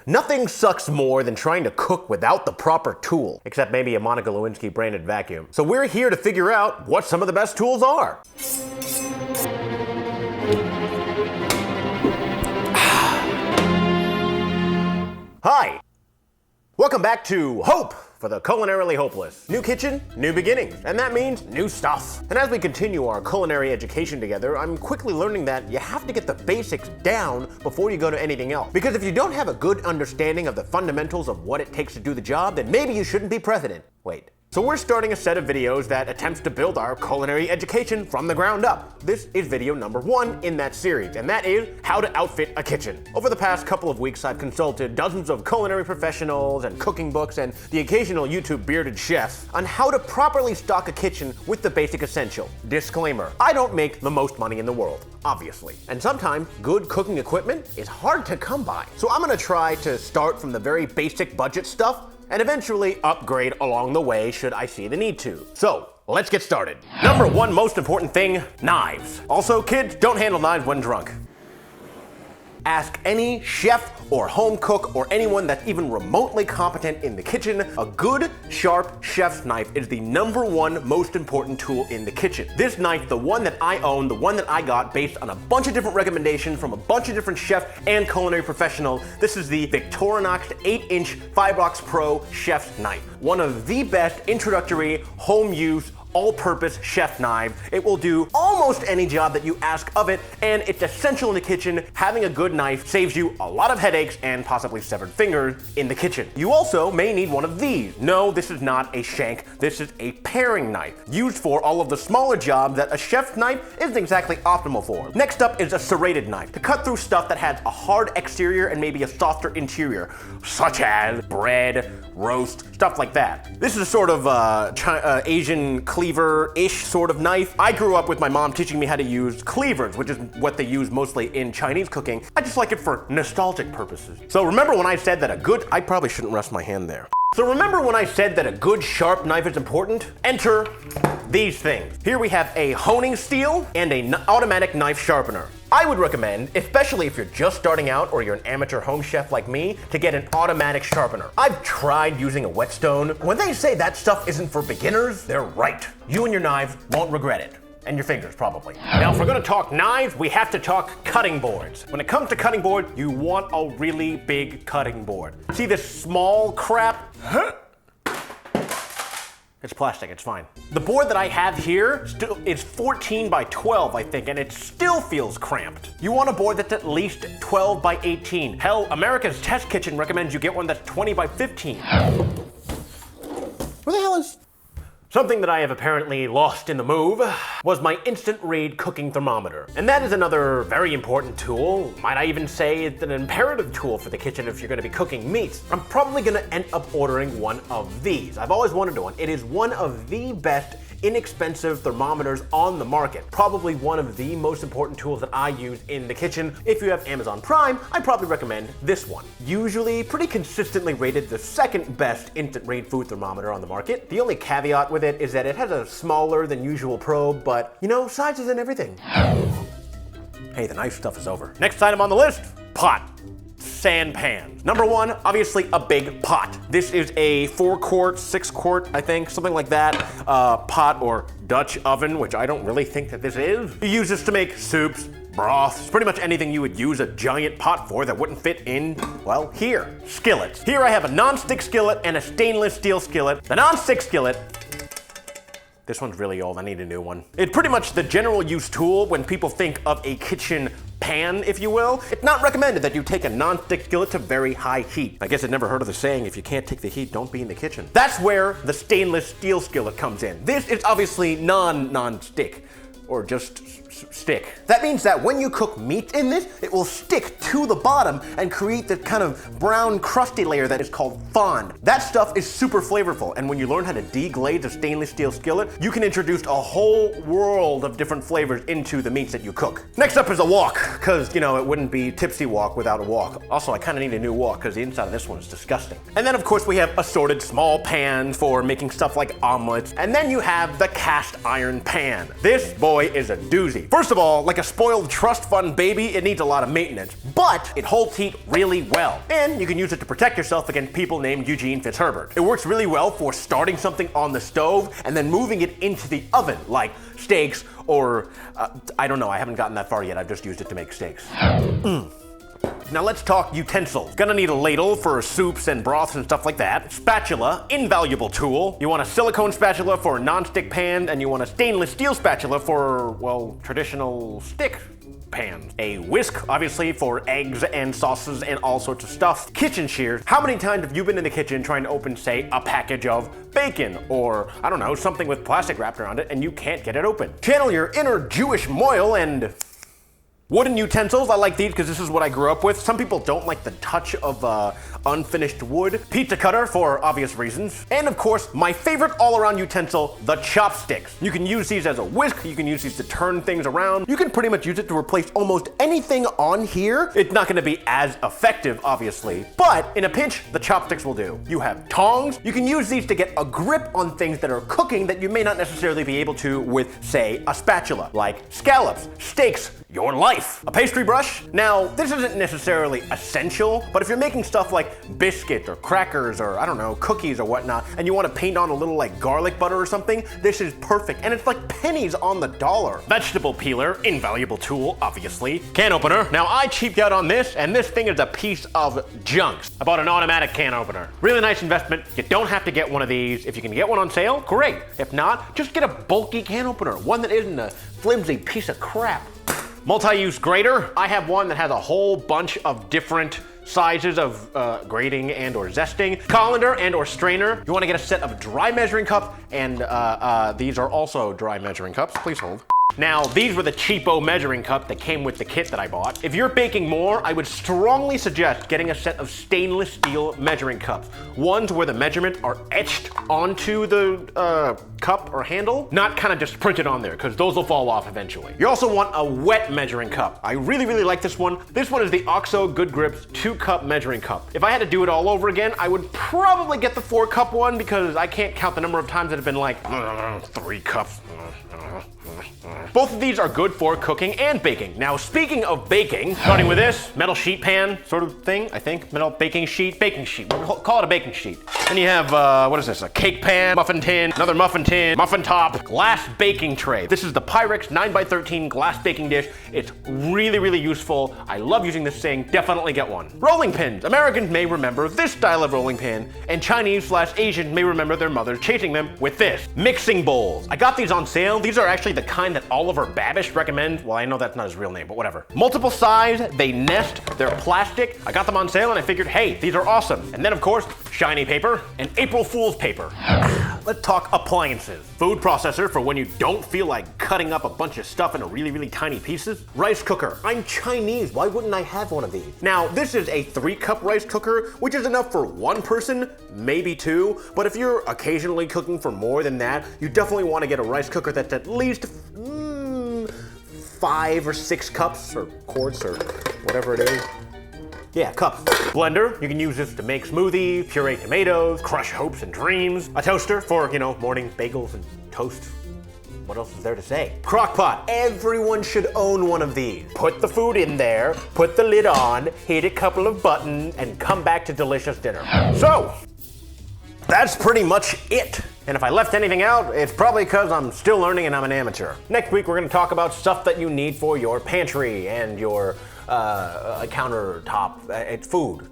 Nothing sucks more than trying to cook without the proper tool, except maybe a Monica Lewinsky branded vacuum. So we're here to figure out what some of the best tools are. Hi! Welcome back to Hope for the Culinarily Hopeless. New kitchen, new beginnings, and that means new stuff. And as we continue our culinary education together, I'm quickly learning that you have to get the basics down before you go to anything else. Because if you don't have a good understanding of the fundamentals of what it takes to do the job, then maybe you shouldn't be president. Wait. So we're starting a set of videos that attempts to build our culinary education from the ground up. This is video number 1 in that series, and that is how to outfit a kitchen. Over the past couple of weeks, I've consulted dozens of culinary professionals and cooking books and the occasional YouTube bearded chef on how to properly stock a kitchen with the basic essential. Disclaimer, I don't make the most money in the world, obviously. And sometimes good cooking equipment is hard to come by. So I'm gonna try to start from the very basic budget stuff and eventually upgrade along the way should I see the need to. So, let's get started. Number 1 most important thing, knives. Also, kids, don't handle knives when drunk. Ask any chef or home cook or anyone that's even remotely competent in the kitchen, a good, sharp chef's knife is the number 1 most important tool in the kitchen. This knife, the one that I own, the one that I got based on a bunch of different recommendations from a bunch of different chefs and culinary professionals, this is the Victorinox 8-inch Fibrox Pro chef's knife. One of the best introductory, home use, all-purpose chef knife. It will do almost any job that you ask of it, and it's essential in the kitchen. Having a good knife saves you a lot of headaches and possibly severed fingers in the kitchen. You also may need one of these. No, this is not a shank. This is a paring knife, used for all of the smaller jobs that a chef's knife isn't exactly optimal for. Next up is a serrated knife, to cut through stuff that has a hard exterior and maybe a softer interior, such as bread, roast, stuff like that. This is a sort of Asian cleaver-ish sort of knife. I grew up with my mom teaching me how to use cleavers, which is what they use mostly in Chinese cooking. I just like it for nostalgic purposes. So remember when I said that I probably shouldn't rest my hand there. So remember when I said that a good sharp knife is important? Enter these things. Here we have a honing steel and an automatic knife sharpener. I would recommend, especially if you're just starting out or you're an amateur home chef like me, to get an automatic sharpener. I've tried using a whetstone. When they say that stuff isn't for beginners, they're right. You and your knives won't regret it. And your fingers, probably. Now, if we're gonna talk knives, we have to talk cutting boards. When it comes to cutting board, you want a really big cutting board. See this small crap? It's plastic, it's fine. The board that I have here still is 14 by 12, I think, and it still feels cramped. You want a board that's at least 12 by 18. Hell, America's Test Kitchen recommends you get one that's 20 by 15. Where the hell is... Something that I have apparently lost in the move was my instant read cooking thermometer. And that is another very important tool. Might I even say it's an imperative tool for the kitchen if you're gonna be cooking meats. I'm probably gonna end up ordering one of these. I've always wanted one. It is one of the best inexpensive thermometers on the market. Probably one of the most important tools that I use in the kitchen. If you have Amazon Prime, I'd probably recommend this one. Usually pretty consistently rated the second best instant read food thermometer on the market. The only caveat with it is that it has a smaller than usual probe, but you know, size isn't everything. Hey, the knife stuff is over. Next item on the list, pot. Sand pans. Number 1, obviously a big pot. This is a 4-quart, 6-quart, I think, something like that, pot or Dutch oven, which I don't really think that this is. You use this to make soups, broths, pretty much anything you would use a giant pot for that wouldn't fit in, well, here. Skillets. Here I have a non-stick skillet and a stainless steel skillet. The non-stick skillet, this one's really old, I need a new one. It's pretty much the general use tool when people think of a kitchen pan, if you will. It's not recommended that you take a non-stick skillet to very high heat. I guess I'd never heard of the saying, if you can't take the heat, don't be in the kitchen. That's where the stainless steel skillet comes in. This is obviously non-stick, or just stick. That means that when you cook meat in this, it will stick to the bottom and create the kind of brown crusty layer that is called fond. That stuff is super flavorful, and when you learn how to deglaze a stainless steel skillet, you can introduce a whole world of different flavors into the meats that you cook. Next up is a wok, because, you know, it wouldn't be Tipsy wok without a wok. Also, I kind of need a new wok, because the inside of this one is disgusting. And then, of course, we have assorted small pans for making stuff like omelets, and then you have the cast iron pan. This boy is a doozy. quickly. First of all, like a spoiled trust fund baby, it needs a lot of maintenance, but it holds heat really well. And you can use it to protect yourself against people named Eugene Fitzherbert. It works really well for starting something on the stove and then moving it into the oven, like steaks or, I don't know, I haven't gotten that far yet, I've just used it to make steaks. Now let's talk utensils. Gonna need a ladle for soups and broths and stuff like that. Spatula, invaluable tool. You want a silicone spatula for non-stick pan, and you want a stainless steel spatula for, well, traditional stick pans. A whisk, obviously, for eggs and sauces and all sorts of stuff. Kitchen shears. How many times have you been in the kitchen trying to open, say, a package of bacon or, I don't know, something with plastic wrapped around it and you can't get it open? Channel your inner Jewish moil and wooden utensils. I like these because this is what I grew up with. Some people don't like the touch of unfinished wood. Pizza cutter for obvious reasons. And of course, my favorite all-around utensil, the chopsticks. You can use these as a whisk. You can use these to turn things around. You can pretty much use it to replace almost anything on here. It's not going to be as effective, obviously, but in a pinch, the chopsticks will do. You have tongs. You can use these to get a grip on things that are cooking that you may not necessarily be able to with, say, a spatula, like scallops, steaks, your life. A pastry brush. Now, this isn't necessarily essential, but if you're making stuff like biscuits or crackers or, I don't know, cookies or whatnot, and you want to paint on a little like garlic butter or something, this is perfect. And it's like pennies on the dollar. Vegetable peeler, invaluable tool, obviously. Can opener. Now, I cheaped out on this, and this thing is a piece of junk. I bought an automatic can opener. Really nice investment. You don't have to get one of these. If you can get one on sale, great. If not, just get a bulky can opener, one that isn't a flimsy piece of crap. Multi-use grater. I have one that has a whole bunch of different sizes of grating and or zesting. Colander and or strainer. You want to get a set of dry measuring cups, and these are also dry measuring cups. Please hold. Now, these were the cheapo measuring cups that came with the kit that I bought. If you're baking more, I would strongly suggest getting a set of stainless steel measuring cups. Ones where the measurements are etched onto the cup or handle, not kind of just printed on there, because those will fall off eventually. You also want a wet measuring cup. I really, really like this one. This one is the OXO Good Grips 2-cup measuring cup. If I had to do it all over again, I would probably get the 4-cup one because I can't count the number of times that have been like, 3 cups. Both of these are good for cooking and baking. Now, speaking of baking, starting with this metal sheet pan sort of thing, I think. Metal baking sheet. We'll call it a baking sheet. Then you have, what is this? A cake pan, muffin tin, another muffin tin, muffin top, glass baking tray. This is the Pyrex 9x13 glass baking dish. It's really, really useful. I love using this thing. Definitely get one. Rolling pins. Americans may remember this style of rolling pin, and Chinese/Asians may remember their mothers chasing them with this. Mixing bowls. I got these on sale. These are actually the kind that Oliver Babish recommends. Well, I know that's not his real name, but whatever. Multiple size, they nest, they're plastic. I got them on sale and I figured, hey, these are awesome. And then of course, shiny paper and April Fool's paper. Let's talk appliances. Food processor for when you don't feel like cutting up a bunch of stuff into really, really tiny pieces. Rice cooker. I'm Chinese, why wouldn't I have one of these? Now, this is a 3-cup rice cooker, which is enough for 1 person, maybe 2, but if you're occasionally cooking for more than that, you definitely want to get a rice cooker that's at least 5 or 6 cups or quarts or whatever it is. Yeah, cups. Blender, you can use this to make smoothies, puree tomatoes, crush hopes and dreams. A toaster for, you know, morning bagels and toast. What else is there to say? Crock pot. Everyone should own one of these. Put the food in there, put the lid on, hit a couple of buttons, and come back to delicious dinner. So, that's pretty much it. And if I left anything out, it's probably because I'm still learning and I'm an amateur. Next week, we're gonna talk about stuff that you need for your pantry and your countertop. It's food,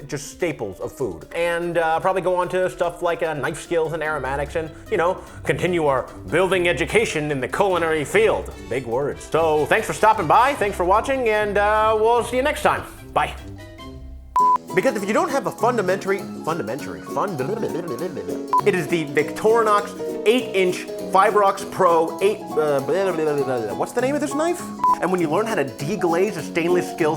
just staples of food. And probably go on to stuff like knife skills and aromatics and, you know, continue our building education in the culinary field. Big words. So thanks for stopping by, thanks for watching, and we'll see you next time. Bye. Because if you don't have a it is the Victorinox 8-inch Fibrox Pro 8, what's the name of this knife? And when you learn how to deglaze a stainless steel,